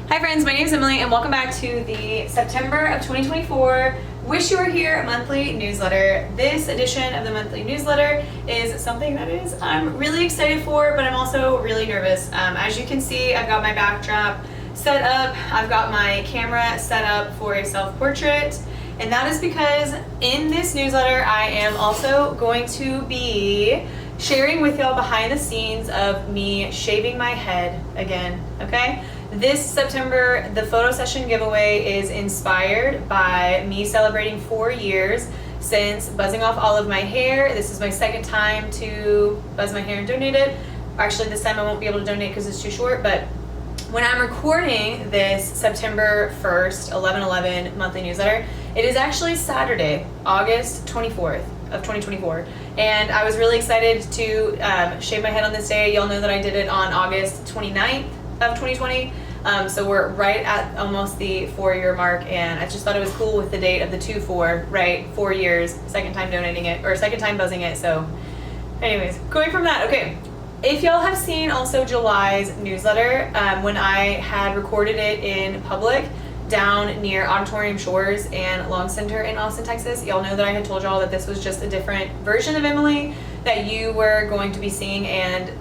Hi friends, my name is Emily and welcome back to the September of 2024 Wish You Were Here monthly newsletter. This edition of the monthly newsletter is something that I'm really excited for, but I'm also really nervous. As you can see, I've got my backdrop set up, I've got my camera set up for a self-portrait, and that is because in this newsletter I am also going to be sharing with y'all behind the scenes of me shaving my head again, okay? This September, the photo session giveaway is inspired by me celebrating 4 years since buzzing off all of my hair. This is my second time to buzz my hair and donate it. Actually, this time I won't be able to donate because it's too short, but when I'm recording this September 1st, 11/11 monthly newsletter, it is actually Saturday, August 24th of 2024. And I was really excited to shave my head on this day. Y'all know that I did it on August 29th of 2020. So we're right at almost the 4-year mark, and I just thought it was cool with the date of the 2-4, right? 4 years, second time donating it, or second time buzzing it. So anyways, going from that, okay. If y'all have seen also July's newsletter, when I had recorded it in public down near Auditorium Shores and Long Center in Austin, Texas, y'all know that I had told y'all that this was just a different version of Emily that you were going to be seeing, and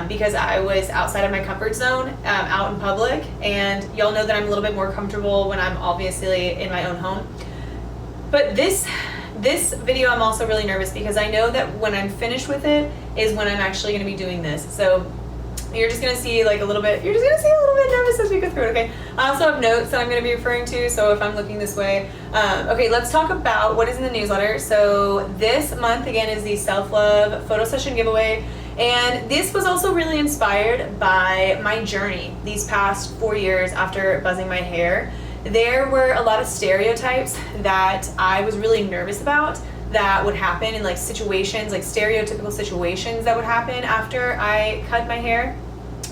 because I was outside of my comfort zone, out in public, and y'all know that I'm a little bit more comfortable when I'm obviously in my own home. But this video I'm also really nervous because I know that when I'm finished with it is when I'm actually going to be doing this. So you're just going to see like a little bit nervous as we go through it, okay? I also have notes that I'm going to be referring to, so if I'm looking this way. Okay, let's talk about what is in the newsletter. So this month, again, is the self-love photo session giveaway. And this was also really inspired by my journey these past 4 years after buzzing my hair. There were a lot of stereotypes that I was really nervous about that would happen in like situations, like stereotypical situations that would happen after I cut my hair,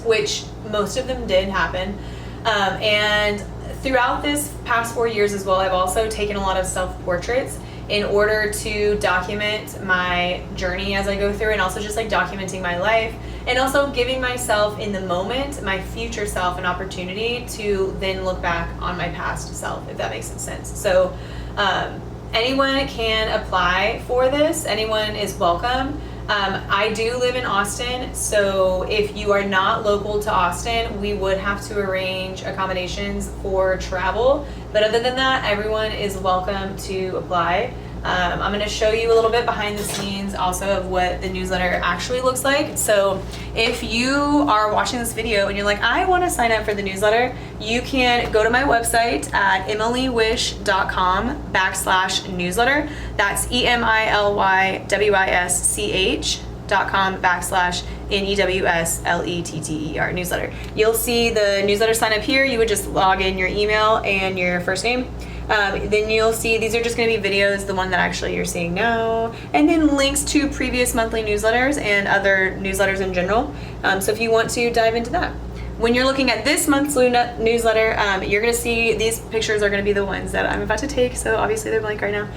which most of them did happen. And throughout this past 4 years as well, I've also taken a lot of self-portraits in order to document my journey as I go through, and also just like documenting my life, and also giving myself in the moment, my future self, an opportunity to then look back on my past self, if that makes some sense. So anyone can apply for this. Anyone is welcome. I do live in Austin, so if you are not local to Austin, we would have to arrange accommodations for travel. But other than that, everyone is welcome to apply. I'm going to show you a little bit behind the scenes also of what the newsletter actually looks like. So if you are watching this video and you're like, I want to sign up for the newsletter, you can go to my website at emilywisch.com/newsletter. That's EMILYWISCH.com/NEWSLETTER newsletter. You'll see the newsletter sign up here. You would just log in your email and your first name. Then you'll see these are just going to be videos, the one that actually you're seeing now, and then links to previous monthly newsletters and other newsletters in general. So if you want to dive into that. When you're looking at this monthly newsletter, you're going to see these pictures are going to be the ones that I'm about to take, so obviously they're blank right now.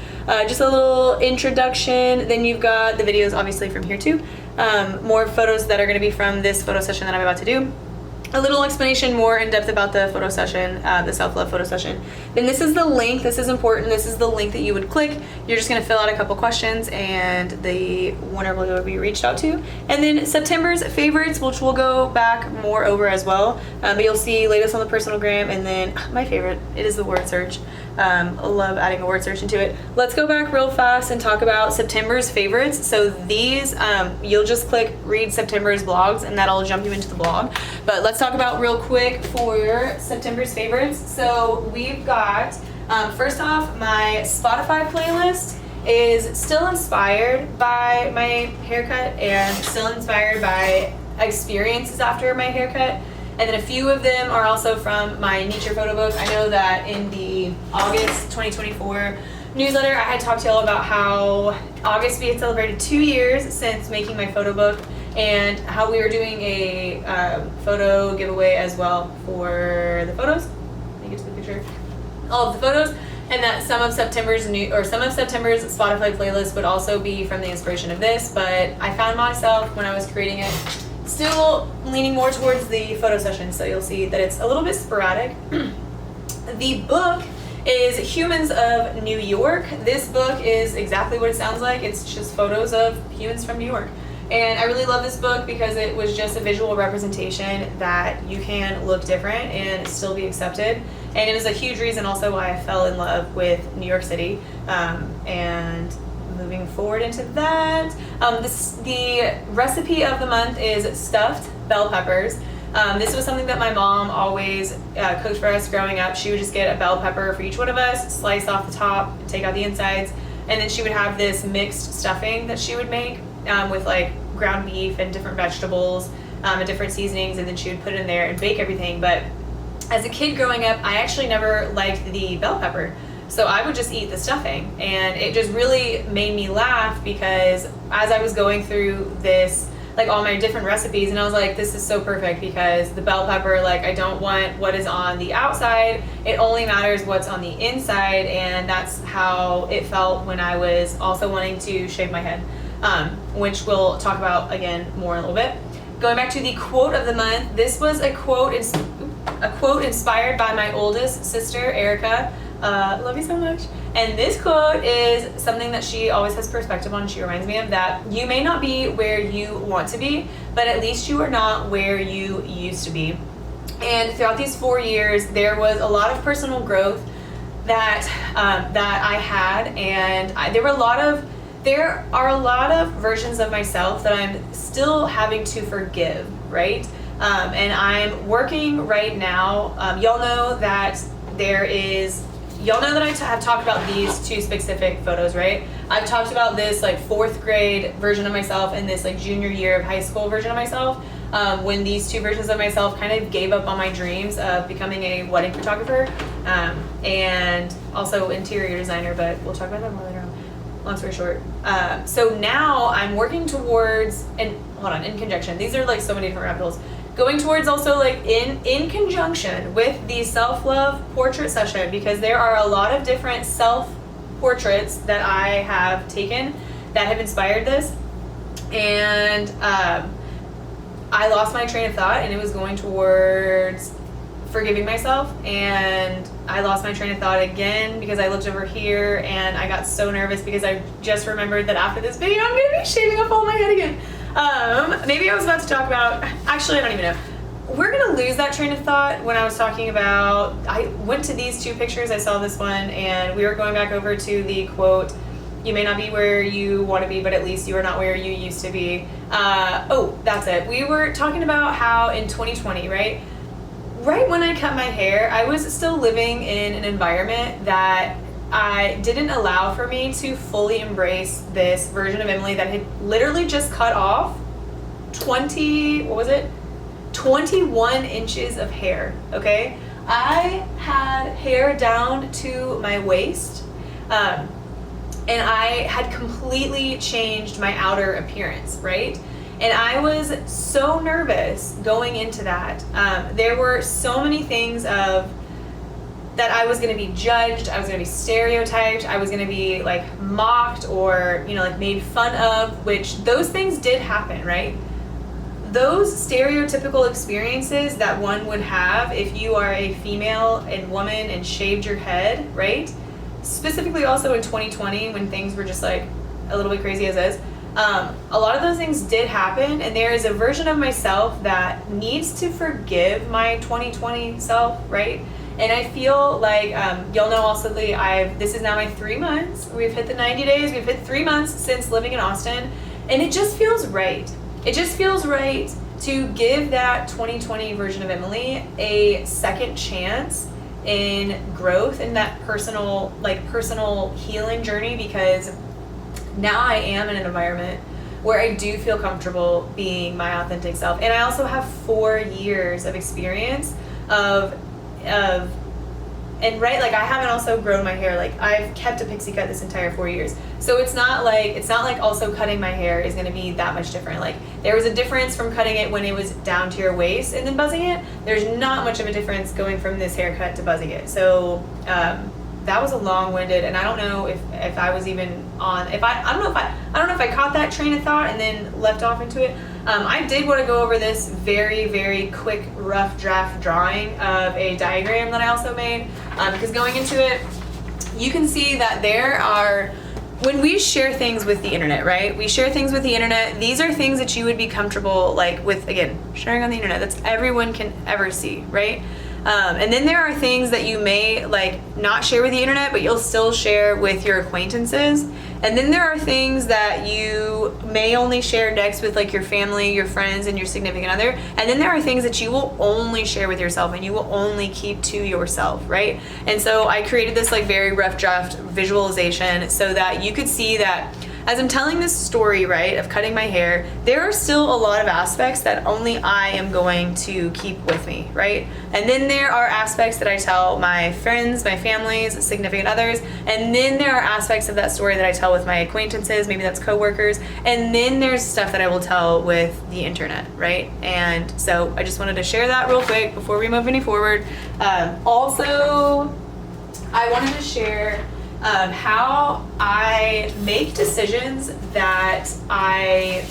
Just a little introduction, then you've got the videos obviously from here too. More photos that are going to be from this photo session that I'm about to do. A little explanation more in depth about the photo session, the self-love photo session. Then this is the link, this is important, this is the link that you would click. You're just gonna fill out a couple questions and the winner will be reached out to. And then September's favorites, which we'll go back more over as well. But you'll see latest on the personal gram, and then my favorite, it is the word search. I love adding a word search into it. Let's go back real fast and talk about September's favorites. So these, you'll just click read September's blogs and that'll jump you into the blog. But let's talk about real quick for September's favorites. So we've got, first off, my Spotify playlist is still inspired by my haircut and still inspired by experiences after my haircut. And then a few of them are also from my nature photo book. I know that in the August 2024 newsletter, I had talked to y'all about how August we had celebrated 2 years since making my photo book, and how we were doing a photo giveaway as well for the photos. Let me get to the picture. All of the photos, and that some of September's Spotify playlist would also be from the inspiration of this. But I found myself when I was creating it still leaning more towards the photo session, so you'll see that it's a little bit sporadic. The book is Humans of New York. This book is exactly what it sounds like. It's just photos of humans from New York. And I really love this book because it was just a visual representation that you can look different and still be accepted. And it was a huge reason also why I fell in love with New York City. And moving forward into that, the recipe of the month is stuffed bell peppers. This was something that my mom always cooked for us growing up. She would just get a bell pepper for each one of us, slice off the top, take out the insides, and then she would have this mixed stuffing that she would make with like ground beef and different vegetables and different seasonings, and then she would put it in there and bake everything. But as a kid growing up, I actually never liked the bell pepper. So I would just eat the stuffing, and it just really made me laugh because as I was going through this, like all my different recipes, and I was like, this is so perfect because the bell pepper, like I don't want what is on the outside, it only matters what's on the inside, and that's how it felt when I was also wanting to shave my head, which we'll talk about again more in a little bit. Going back to the quote of the month, this was a quote inspired by my oldest sister, Erica. Love you so much. And this quote is something that she always has perspective on. She reminds me of that. You may not be where you want to be, but at least you are not where you used to be. And throughout these 4 years, there was a lot of personal growth that I had, and there are a lot of versions of myself that I'm still having to forgive, right? And I'm working right now. Y'all know that I have talked about these two specific photos, right? I've talked about this like 4th grade version of myself and this like junior year of high school version of myself, when these two versions of myself kind of gave up on my dreams of becoming a wedding photographer and also interior designer, but we'll talk about that more later on. Long story short. So now I'm working towards, and hold on, in conjunction, these are like so many different rabbit holes. Going towards also like in conjunction with the self-love portrait session, because there are a lot of different self-portraits that I have taken that have inspired this. And I lost my train of thought, and it was going towards forgiving myself, and I lost my train of thought again because I looked over here and I got so nervous because I just remembered that after this video I'm gonna be shaving up all my head again. Maybe I was about to talk about, actually I don't even know. We're gonna lose that train of thought when I was talking about, I went to these two pictures, I saw this one, and we were going back over to the quote, you may not be where you want to be, but at least you are not where you used to be. Oh, that's it. We were talking about how in 2020, right when I cut my hair, I was still living in an environment that I didn't allow for me to fully embrace this version of Emily that had literally just cut off 21 inches of hair, okay? I had hair down to my waist, and I had completely changed my outer appearance, right? And I was so nervous going into that. There were so many things of that I was going to be judged, I was going to be stereotyped, I was going to be like mocked or, like made fun of, which those things did happen, right? Those stereotypical experiences that one would have if you are a female and woman and shaved your head, right? Specifically also in 2020 when things were just like a little bit crazy as is. A lot of those things did happen, and there is a version of myself that needs to forgive my 2020 self, right? And I feel like, y'all know also this is now my 3 months. We've hit the 90 days, we've hit 3 months since living in Austin, and it just feels right. It just feels right to give that 2020 version of Emily a second chance in growth in that personal healing journey, because now I am in an environment where I do feel comfortable being my authentic self. And I also have 4 years of experience and right, like I haven't also grown my hair. Like I've kept a pixie cut this entire 4 years. So it's not like also cutting my hair is gonna be that much different. Like there was a difference from cutting it when it was down to your waist and then buzzing it. There's not much of a difference going from this haircut to buzzing it. So that was a long-winded, and I don't know if I was even on, I don't know if I caught that train of thought and then left off into it. I did want to go over this very, very quick rough draft drawing of a diagram that I also made, because going into it, you can see that there are, when we share things with the internet, right? We share things with the internet. These are things that you would be comfortable like with, again, sharing on the internet. That's everyone can ever see, right? And then there are things that you may like not share with the internet, but you'll still share with your acquaintances. And then there are things that you may only share next with like your family, your friends, and your significant other. And then there are things that you will only share with yourself and you will only keep to yourself, right? And so I created this like very rough draft visualization so that you could see that as I'm telling this story, right, of cutting my hair, there are still a lot of aspects that only I am going to keep with me, right? And then there are aspects that I tell my friends, my families, significant others, and then there are aspects of that story that I tell with my acquaintances, maybe that's coworkers, and then there's stuff that I will tell with the internet, right? And so I just wanted to share that real quick before we move any forward. Also, I wanted to share how I make decisions that I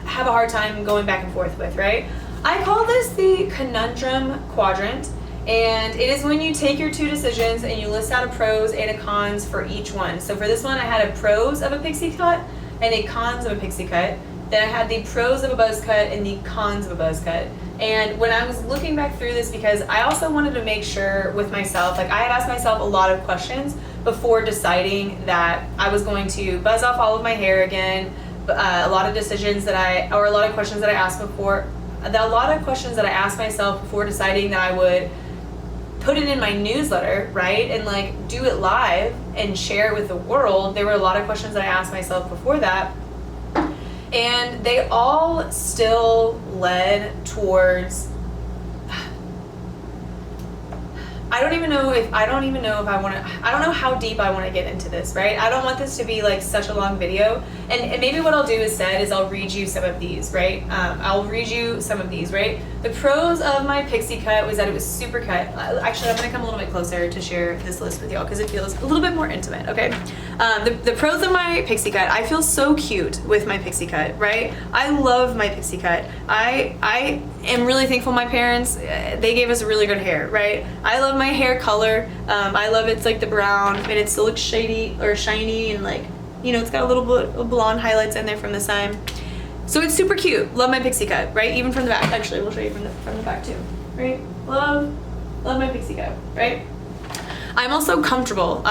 have a hard time going back and forth with, right? I call this the conundrum quadrant, and it is when you take your two decisions and you list out a pros and a cons for each one. So for this one, I had a pros of a pixie cut and a cons of a pixie cut. Then I had the pros of a buzz cut and the cons of a buzz cut. And when I was looking back through this, because I also wanted to make sure with myself, like I had asked myself a lot of questions before deciding that I was going to buzz off all of my hair again. A lot of questions that I asked myself before deciding that I would put it in my newsletter, right? And like do it live and share it with the world. There were a lot of questions that I asked myself before that. And they all still led towards, I don't know how deep I want to get into this, right? I don't want this to be like such a long video. And maybe what I'll do instead is I'll read you some of these, right? I'll read you some of these, right? The pros of my pixie cut was that it was super cut. Actually, I'm going to come a little bit closer to share this list with y'all because it feels a little bit more intimate, okay? The pros of my pixie cut, I feel so cute with my pixie cut, right? I love my pixie cut. I am really thankful my parents, they gave us really good hair, right? I love my hair color. I love it's like the brown and it still looks shiny and like, you know, it's got a little bit of blonde highlights in there from the side. So it's super cute. Love my pixie cut, right? Even from the back. Actually, we'll show you from the back too, right? Love my pixie cut, right? I'm also comfortable.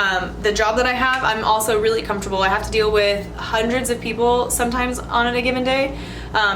The job that I have, I'm also really comfortable. I have to deal with hundreds of people sometimes on a given day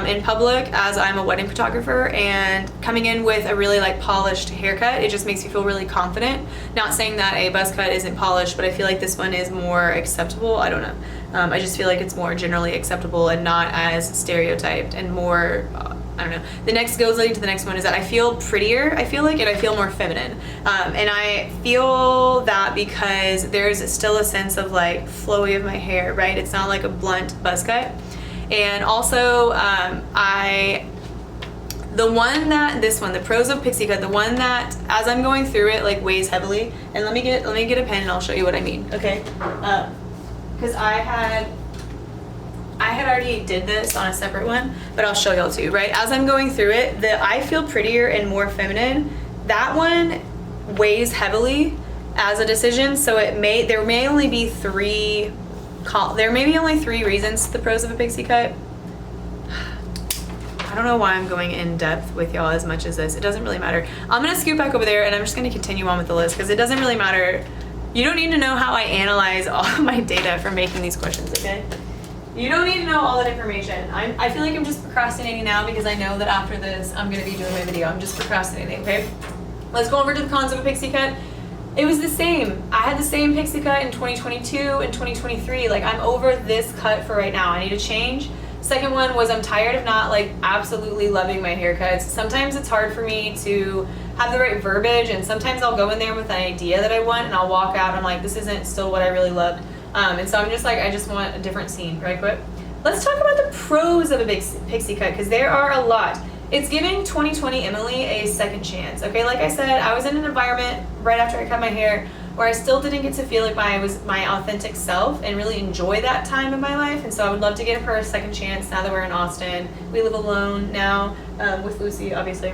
in public as I'm a wedding photographer, and coming in with a really like polished haircut, it just makes me feel really confident. Not saying that a buzz cut isn't polished, but I feel like this one is more acceptable. I don't know. I just feel like it's more generally acceptable and not as stereotyped and more, I don't know. The next goes leading to the next one is that I feel prettier, I feel like, and I feel more feminine. And I feel that because there's still a sense of like flowy of my hair, right? It's not like a blunt buzz cut. And also, the pros of pixie cut, the one that as I'm going through it like weighs heavily, and let me get a pen and I'll show you what I mean, okay? Because I had already did this on a separate one, but I'll show y'all too, right? As I'm going through it, I feel prettier and more feminine. That one weighs heavily as a decision, so there may only be three reasons to the pros of a pixie cut. I don't know why I'm going in depth with y'all as much as this. It doesn't really matter. I'm gonna scoot back over there and I'm just gonna continue on with the list because it doesn't really matter. You don't need to know how I analyze all of my data for making these questions, okay? You don't need to know all that information. I feel like I'm just procrastinating now because I know that after this I'm gonna be doing my video. I'm just procrastinating, okay? Let's go over to the cons of a pixie cut. It was the same. I had the same pixie cut in 2022 and 2023. Like, I'm over this cut for right now. I need to change. Second one was I'm tired of not like absolutely loving my haircuts. Sometimes it's hard for me to have the right verbiage, and sometimes I'll go in there with an idea that I want and I'll walk out and I'm like, this isn't still what I really loved. And so I'm just like, I just want a different scene right quick. Let's talk about the pros of a big pixie cut because there are a lot. it's giving 2020 Emily a second chance, okay? Like I said, I was in an environment right after I cut my hair where I still didn't get to feel like I was my authentic self and really enjoy that time in my life. And so I would love to give her a second chance now that we're in Austin. We live alone now with Lucy, obviously.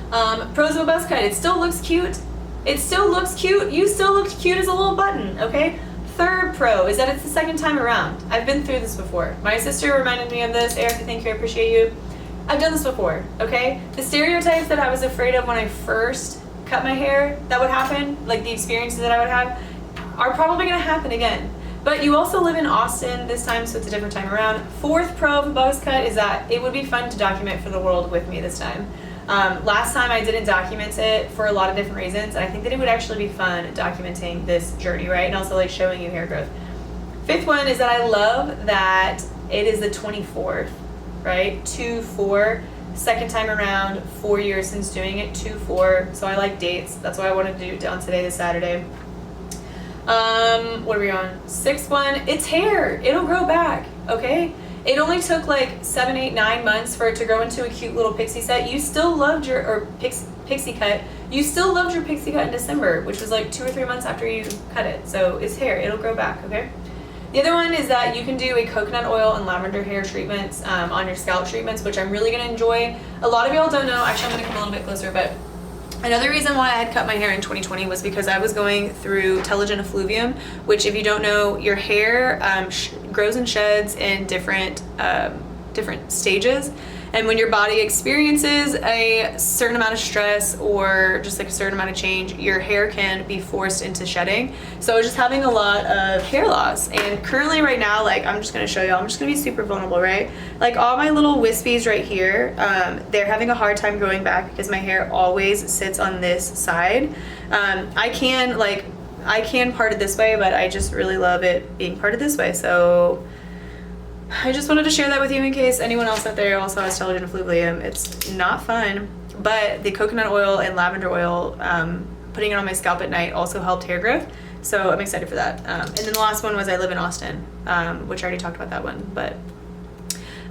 Pros of a buzz cut, it still looks cute. It still looks cute. You still look cute as a little button, okay? Third pro is that it's the second time around. I've been through this before. My sister reminded me of this. Erica, thank you, I appreciate you. I've done this before, okay? The stereotypes that I was afraid of when I first cut my hair that would happen, like the experiences that I would have, are probably gonna happen again. But you also live in Austin this time, so it's a different time around. Fourth pro of a buzz cut is that it would be fun to document for the world with me this time. Last time I didn't document it for a lot of different reasons, and I think that it would actually be fun documenting this journey, right? And also like showing you hair growth. Fifth one is that I love that it is the 24th, right? 2-4. Second time around, 4 years since doing it, 2-4. So I like dates. That's why I wanted to do it on today, this Saturday. What are we on? Sixth one, it's hair. It'll grow back, okay? It only took like 7, 8, 9 months for it to grow into a cute little pixie set. You still loved your, or pixie cut. You still loved your pixie cut in December, which was like 2 or 3 months after you cut it. So it's hair. It'll grow back, okay? The other one is that you can do a coconut oil and lavender hair treatments on your scalp treatments, which I'm really going to enjoy. A lot of y'all don't know. Actually, I'm going to come a little bit closer, but another reason why I had cut my hair in 2020 was because I was going through telogen effluvium, which, if you don't know, your hair grows and sheds in different stages. And when your body experiences a certain amount of stress or just like a certain amount of change, your hair can be forced into shedding. So I was just having a lot of hair loss. And currently right now, like, I'm just gonna show you, I'm just gonna be super vulnerable, right? Like all my little wispies right here, they're having a hard time growing back because my hair always sits on this side. I can part it this way, but I just really love it being parted this way. So I just wanted to share that with you in case anyone else out there also has telogen effluvium. It's not fun, but the coconut oil and lavender oil, putting it on my scalp at night also helped hair growth. So I'm excited for that. And then the last one was I live in Austin, which I already talked about that one, but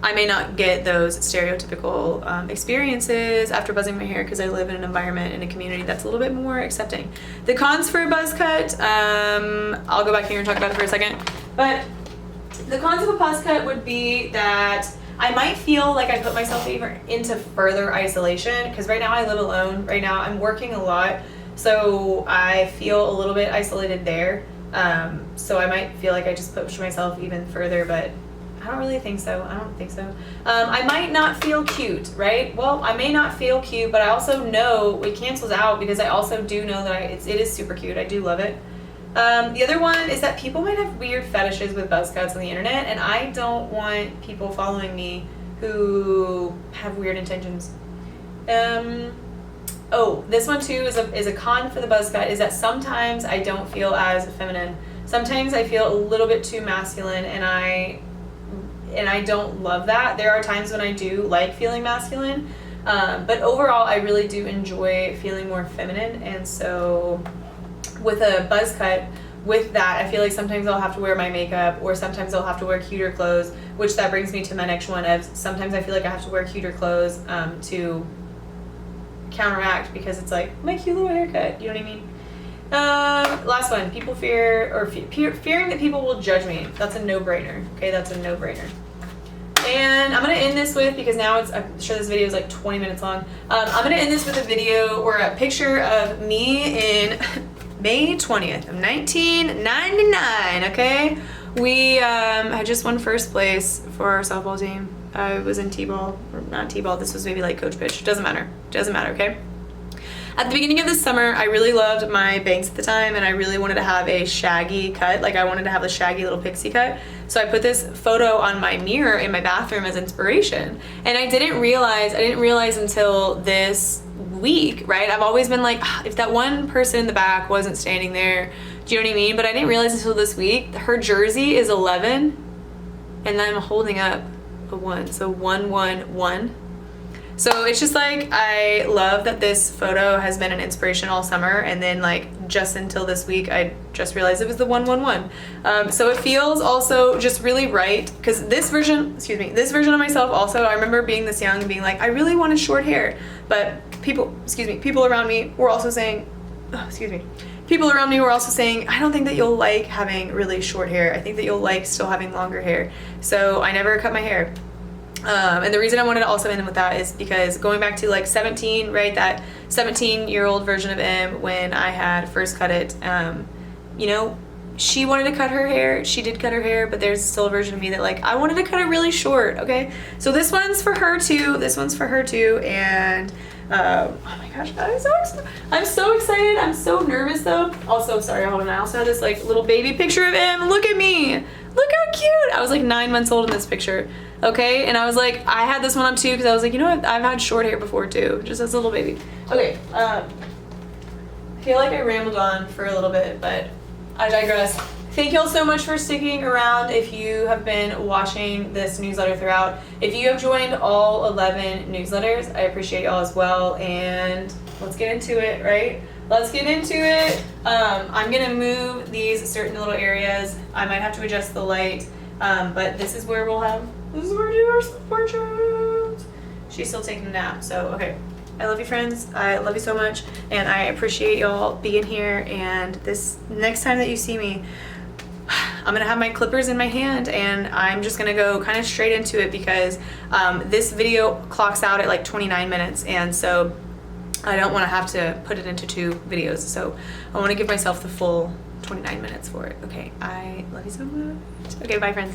I may not get those stereotypical experiences after buzzing my hair because I live in an environment in a community that's a little bit more accepting. The cons for a buzz cut, I'll go back here and talk about it for a second, but the cons of a buzz cut would be that I might feel like I put myself into further isolation because right now I live alone. Right now I'm working a lot, so I feel a little bit isolated there. So I might feel like I just push myself even further, but I don't really think so. I don't think so. I might not feel cute, right? Well, I may not feel cute, but I also know it cancels out because I also do know that it is super cute. I do love it. The other one is that people might have weird fetishes with buzz cuts on the internet, and I don't want people following me who have weird intentions. Oh, this one too is a con for the buzz cut, is that sometimes I don't feel as feminine. Sometimes I feel a little bit too masculine, and I don't love that. There are times when I do like feeling masculine, but overall I really do enjoy feeling more feminine, and so with a buzz cut, with that, I feel like sometimes I'll have to wear my makeup, or sometimes I'll have to wear cuter clothes, which that brings me to my next one of sometimes I feel like I have to wear cuter clothes to counteract, because it's like my cute little haircut, you know what I mean? Last one, people fearing that people will judge me. That's a no-brainer, okay? That's a no-brainer. And I'm gonna end this with, because now I'm sure this video is like 20 minutes long. I'm gonna end this with a video or a picture of me in May 20th of 1999, okay? We had just won first place for our softball team. I was in T-ball, or not T-ball, this was maybe like coach pitch. Doesn't matter, okay? At the beginning of the summer, I really loved my bangs at the time, and I really wanted to have a shaggy cut. Like I wanted to have a shaggy little pixie cut. So I put this photo on my mirror in my bathroom as inspiration. And I didn't realize until this week, right? I've always been like, if that one person in the back wasn't standing there, do you know what I mean? But I didn't realize until this week, her jersey is 11, and I'm holding up a 1, so 1, 1, 1. So it's just like, I love that this photo has been an inspiration all summer, and then like just until this week I just realized it was the 111. So it feels also just really right, because this version of myself also, I remember being this young and being like, I really wanted short hair, but people around me were also saying, people around me were also saying, I don't think that you'll like having really short hair. I think that you'll like still having longer hair. So I never cut my hair. And the reason I wanted to also end with that is because going back to like 17, right, that 17-year-old version of M, when I had first cut it, you know, she wanted to cut her hair. She did cut her hair, but there's still a version of me that like, I wanted to cut it really short, okay? So this one's for her too. This one's for her too. And oh my gosh, I'm so excited. I'm so nervous though. Also, sorry, hold on. I also have this like little baby picture of him. Look at me. Look how cute. I was like 9 months old in this picture. Okay, and I was like, I had this one up too because I was like, you know what? I've had short hair before too, just as a little baby. Okay, I feel like I rambled on for a little bit, but I digress. Thank you all so much for sticking around if you have been watching this newsletter throughout. If you have joined all 11 newsletters, I appreciate y'all as well, and let's get into it, right? Let's get into it. I'm gonna move these certain little areas. I might have to adjust the light, but this is where we do our portraits. She's still taking a nap, so okay. I love you, friends. I love you so much, and I appreciate y'all being here. And this next time that you see me, I'm gonna have my clippers in my hand, and I'm just gonna go kind of straight into it because this video clocks out at like 29 minutes, and so I don't want to have to put it into 2 videos. So I want to give myself the full 29 minutes for it. Okay, I love you so much. Okay, bye, friends.